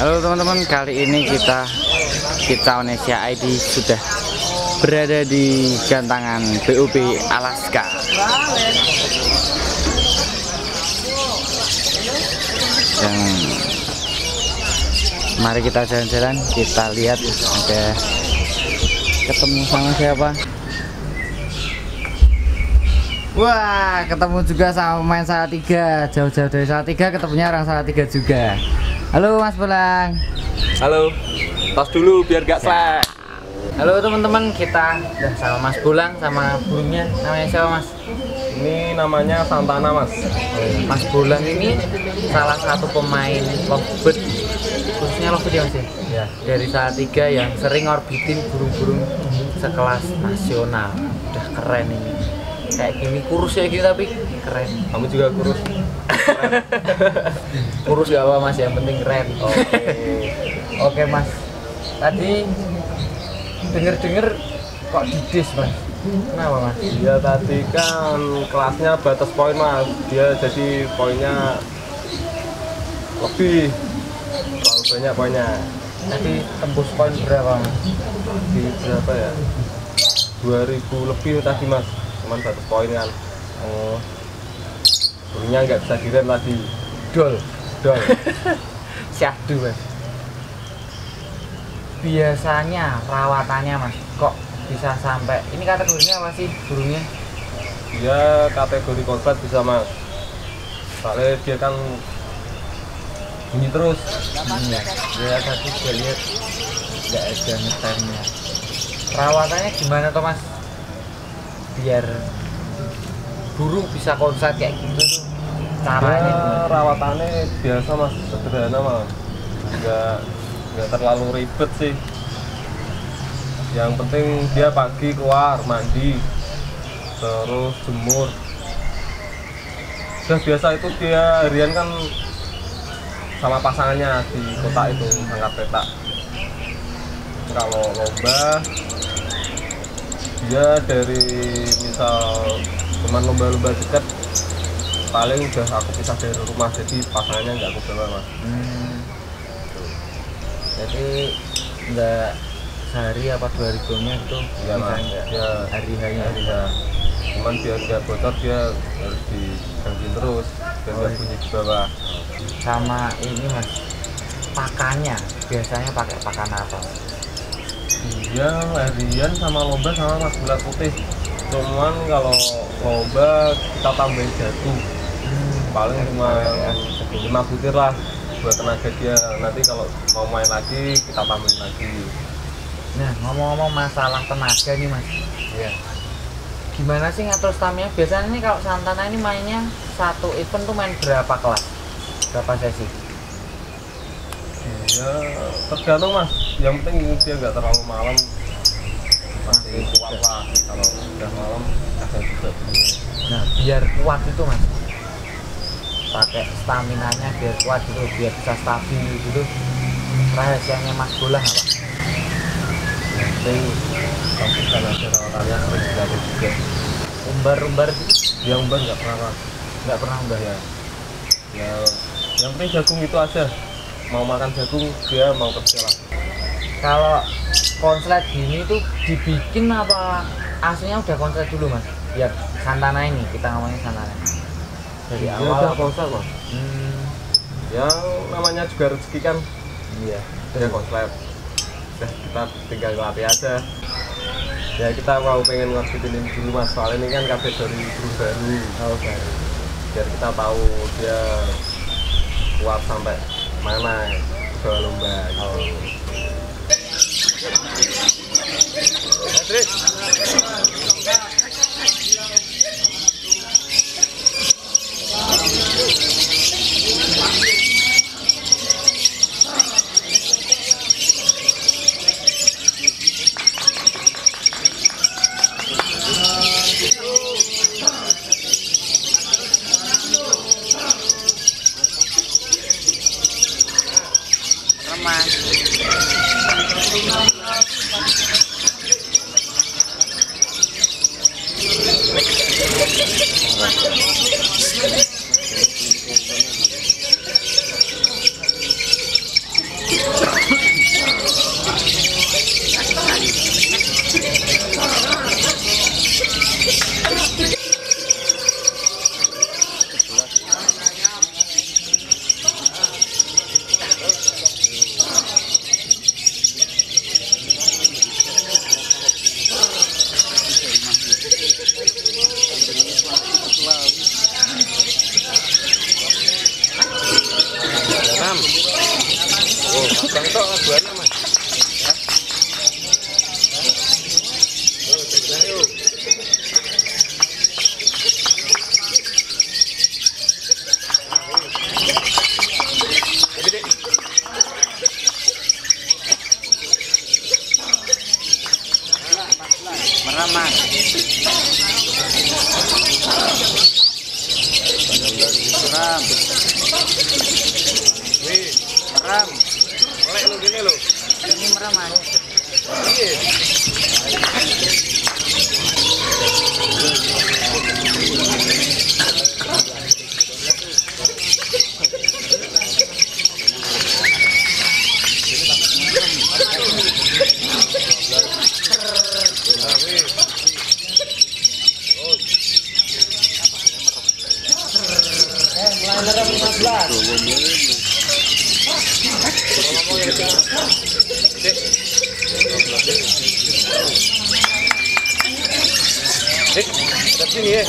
Halo teman-teman, kali ini kita Indonesia ID sudah berada di gantangan BUB Alaska. Dan mari kita jalan-jalan, kita lihat ada ketemu sama siapa. Wah, ketemu juga sama pemain Salatiga. Jauh-jauh dari Salatiga ketemunya orang Salatiga juga. Halo Mas Bolang. Halo. Tos dulu biar gak slack. Halo teman-teman, kita udah sama Mas Bolang sama burungnya. Namanya siapa Mas? Ini namanya Santana Mas. Mas Bolang ini salah satu pemain lovebird, khususnya lovebird ya Mas ya? Dari Salatiga yang sering orbitin burung-burung sekelas nasional. Udah keren ini. Kayak gini kurus ya gitu tapi keren. Kamu juga kurus. Kurus gak apa Mas, yang penting keren. Oke Mas. Tadi denger kok didis Mas. Kenapa Mas? Dia tadi kan kelasnya batas poin Mas. Dia jadi poinnya lebih terlalu banyak poinnya. Tadi tembus poin berapa Mas? Di berapa ya? 2000 lebih tadi Mas. Cuman batas poin kan. Oh. Burungnya nggak bisa direm tadi. Dol. Syahdu Mas. Biasanya rawatannya Mas, kok bisa sampai ini kategorinya apa sih burungnya? Dia kategori korban bisa Mas. Soalnya dia kan bunyi terus. Ya tadi gue lihat nggak ada ngetemnya. Perawatannya gimana toh Mas? Biar burung bisa konslet kayak gitu tuh caranya. Ya, rawatannya biasa Mas, sederhana Mas. Nggak terlalu ribet sih. Yang penting dia pagi keluar mandi, terus jemur. Sudah biasa itu dia harian kan sama pasangannya di kota itu angkat petak. Kalau lomba dia dari misal cuman lomba-lomba dekat paling udah aku pisah dari rumah, jadi pasangannya nggak aku bawa Mas. Jadi nggak sehari apa 2 hari gongnya gitu? Iya Mas, ya hari-harinya. Cuman biar nggak bocor dia harus digangguin terus biar nggak bunyi di bawah. Sama ini Mas, pakannya biasanya pakai pakan apa? Dia harian sama lomba sama Mas bulat putih. Cuman kalau lomba kita tambahin jagung. Paling cuma 5 butir lah buat tenaga dia. Nanti kalau mau main lagi kita tambahin lagi. Nah, ngomong-ngomong masalah tenaga nih Mas. Iya. Gimana sih ngatur stamina? Biasanya nih kalau Santana ini mainnya satu event tuh main berapa kelas? Berapa sesi? Ya tergantung Mas. Yang penting dia nggak terlalu malam. Masih kuat lah. Kalau udah malam kadang juga. Nah, biar kuat itu Mas, pakai staminanya biar kuat gitu, biar bisa stabil gitu. Rahasianya Mas Bolang apa? Penting konsisten aja rawatannya, sering dilatih juga. Umbar Dia umbar nggak pernah umbah ya. Ya yang penting jagung itu aja. Mau makan jagung dia mau kerja lah. Kalau konslet gini tuh dibikin apa aslinya udah konslet dulu Mas? Ya Santana ini, kita ngomongin Santana dari Dia awal. udah konslet Mas. Yang namanya juga rezeki kan. Iya. Dia konslet. Udah kita tinggal latih aja. Ya kita mau pengen ngorbitin dulu Mas, soalnya ini kan kategori burung baru. Oh baru. Biar kita tahu dia kuat sampai mana ke lomba. Meraman. Meram. Wih, meram. Oleh lu gini lu. Ini meraman. Iya. Mulai 15. Dekat sini ya.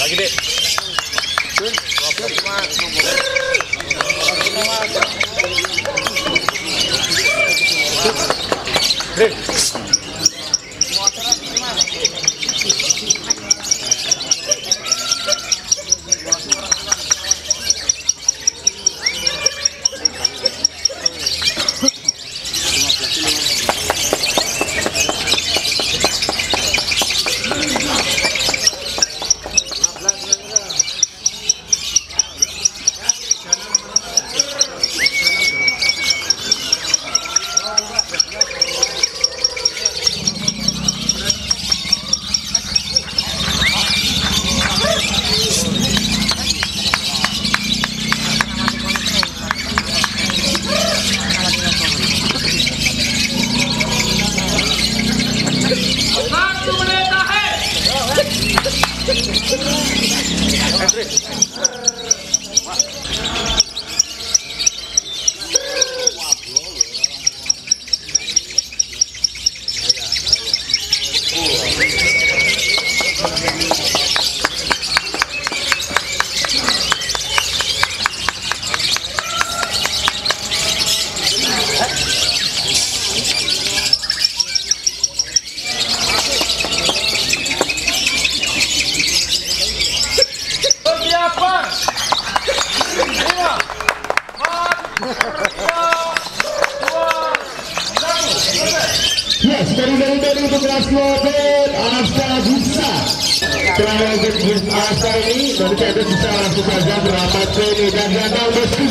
Lagi deh. Yes, dari untuk kelas mobil Asta Gupsa. Setelah Asta ini, nanti kita bisa langsung saja berapat ke dan gagal besi.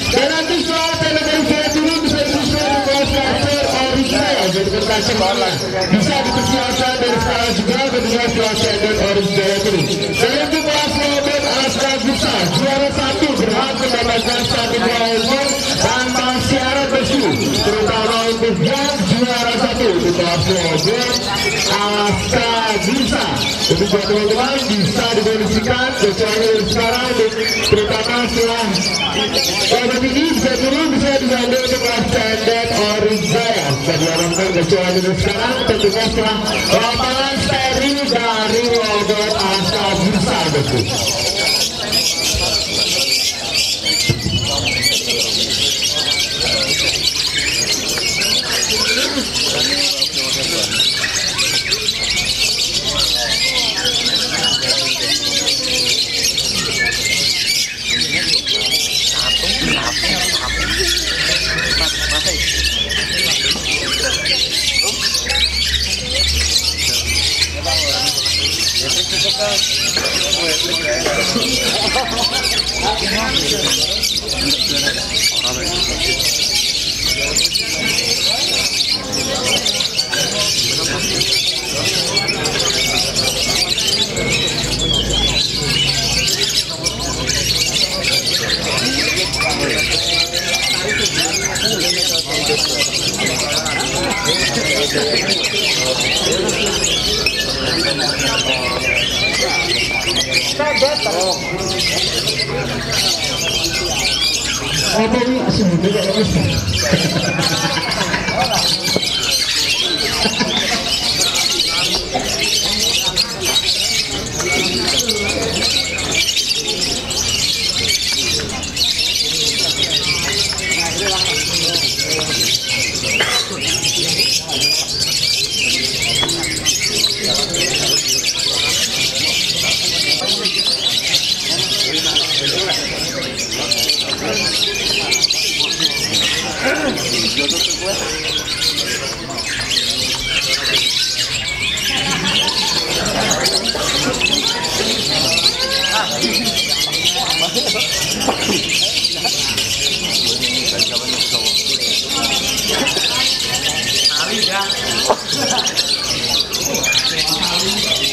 Dan nanti setelah telepon saya dulu bisa disusul kelas karakter original. Jadi berkasih malam bisa dipersiapkan dari sekarang juga kedua kelas karakter original dulu. Dan untuk kelas mobil Asta Gupsa, juara satu berhak mendapatkan satu poin tanpa syarat besi. Terutama untuk yang juara satu di kelas mobil Asta Gupsa. Untuk teman-teman bisa dikondisikan sesuai sekarang, terutama setelah obat ini bisa turun bisa diambil ke kelas standar original. Bisa diharapkan sesuai dengan sekarang tentunya setelah lapangan steril dari obat Asta Gupsa betul. Apa ini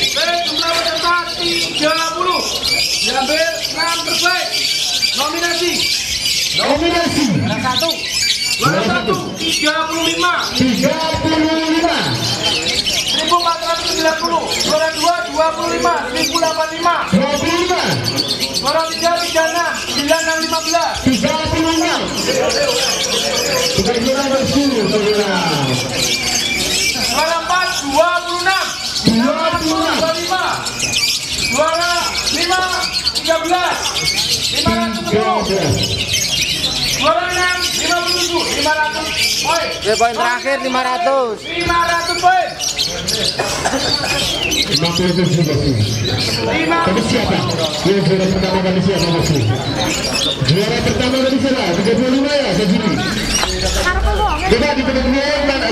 sebenarnya jumlah peserta 30, diambil 6 terbaik. Nominasi juara 1 1, 35, 1490, juara 2, 25, 1085, juara 3, 36, 9615, 36 bukan juara bersih, juara 4, 26, 25, juara 5, 13, 510, juara 6, 57, 500 poin. Poin terakhir 500. 500 poin. 57 Tadi siapa? Juara pertama tadi siapa bosku? Juara pertama tadi siapa? 35 ya, segini. Coba di kedua mana